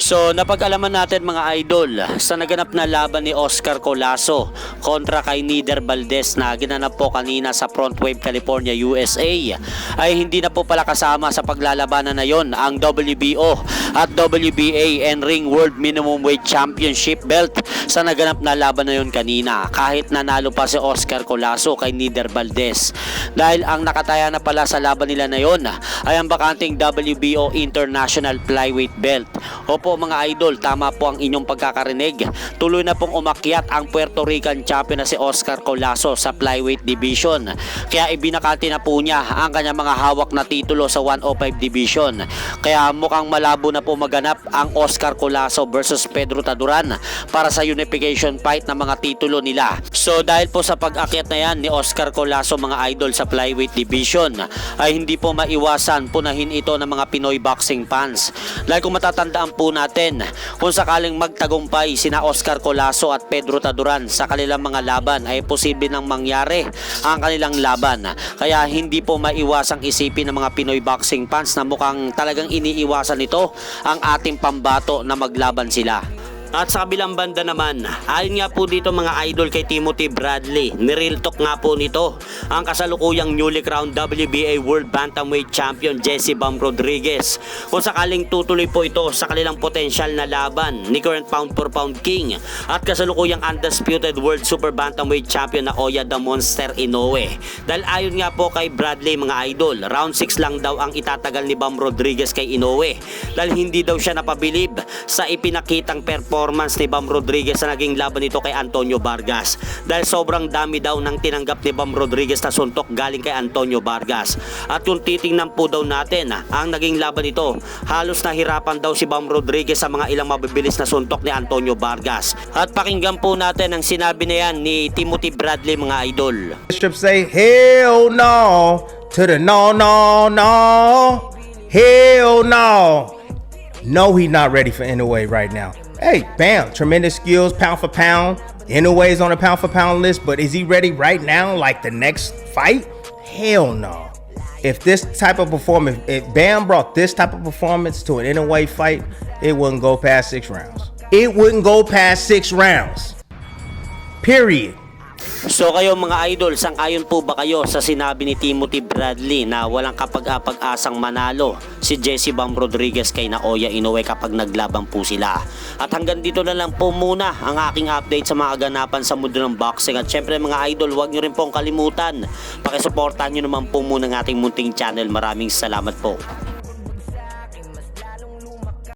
So napag-alaman natin mga idol sa naganap na laban ni Oscar Colazo kontra kay Nider Valdez na ginanap po kanina sa Front Wave California, USA ay hindi na po pala kasama sa paglalabanan na yon ang WBO at WBA and Ring World Minimum Weight Championship belt sa naganap na laban na yon kanina, kahit nanalo pa si Oscar Colazo kay Nider Valdez, dahil ang nakataya na pala sa laban nila na yon ay ang bakanting WBO International Flyweight belt. Opo mga idol, tama po ang inyong pagkakarinig. Tuloy na pong umakyat ang Puerto Rican champion na si Oscar Colazo sa flyweight division. Kaya ibinakati na po niya ang kanyang mga hawak na titulo sa 105 division. Kaya mukhang malabo na po maganap ang Oscar Colazo versus Pedro Taduran para sa unification fight ng mga titulo nila. So dahil po sa pag-akyat na yan ni Oscar Colazo mga idol sa flyweight division, ay hindi po maiwasan punahin ito ng mga Pinoy boxing fans. Dahil kung matatandaan po natin, kung sakaling magtagumpay sina Oscar Colazo at Pedro Taduran sa kanilang mga laban, ay posible nang mangyari ang kanilang laban. Kaya hindi po maiwasang isipin ng mga Pinoy boxing fans na mukhang talagang iniiwasan nito ang ating pambato na maglaban sila. At sa kabilang banda naman, ayon nga po dito mga idol kay Timothy Bradley, nireal talk nga po nito ang kasalukuyang newly crowned WBA World Bantamweight Champion Jesse Bam Rodriguez kung sakaling tutuloy po ito sa kanilang potensyal na laban ni current pound for pound king at kasalukuyang undisputed World Super Bantamweight Champion na Oya the Monster Inoue. Dahil ayon nga po kay Bradley mga idol, round 6 lang daw ang itatagal ni Bam Rodriguez kay Inoue dahil hindi daw siya napabilib sa ipinakitang performance ni Bam Rodriguez sa naging laban nito kay Antonio Vargas, dahil sobrang dami daw ng tinanggap ni Bam Rodriguez na suntok galing kay Antonio Vargas. At kung titingnan po daw natin ang naging laban nito, halos nahirapan daw si Bam Rodriguez sa mga ilang mabibilis na suntok ni Antonio Vargas. At pakinggan po natin ang sinabi na yan ni Timothy Bradley mga idol. Strip say hell no to the no no no, hell no. No, he's not ready for Inoue right now. Hey, bam, tremendous skills, pound for pound. Inoue's on the pound for pound list, but is he ready right now, like the next fight? Hell no. If this type of performance, if Bam brought this type of performance to an Inoue fight, it wouldn't go past 6 rounds. It wouldn't go past 6 rounds. Period. So kayo mga idol, sang-ayon po ba kayo sa sinabi ni Timothy Bradley na walang kapag-asang manalo si Jesse Bam Rodriguez kay Naoya Inoue kapag naglaban po sila? At hanggang dito na lang po muna ang aking update sa mga kaganapan sa mundo ng boxing. At syempre mga idol, huwag nyo rin pong kalimutan, pakisuportahan nyo naman po muna ng ating munting channel. Maraming salamat po.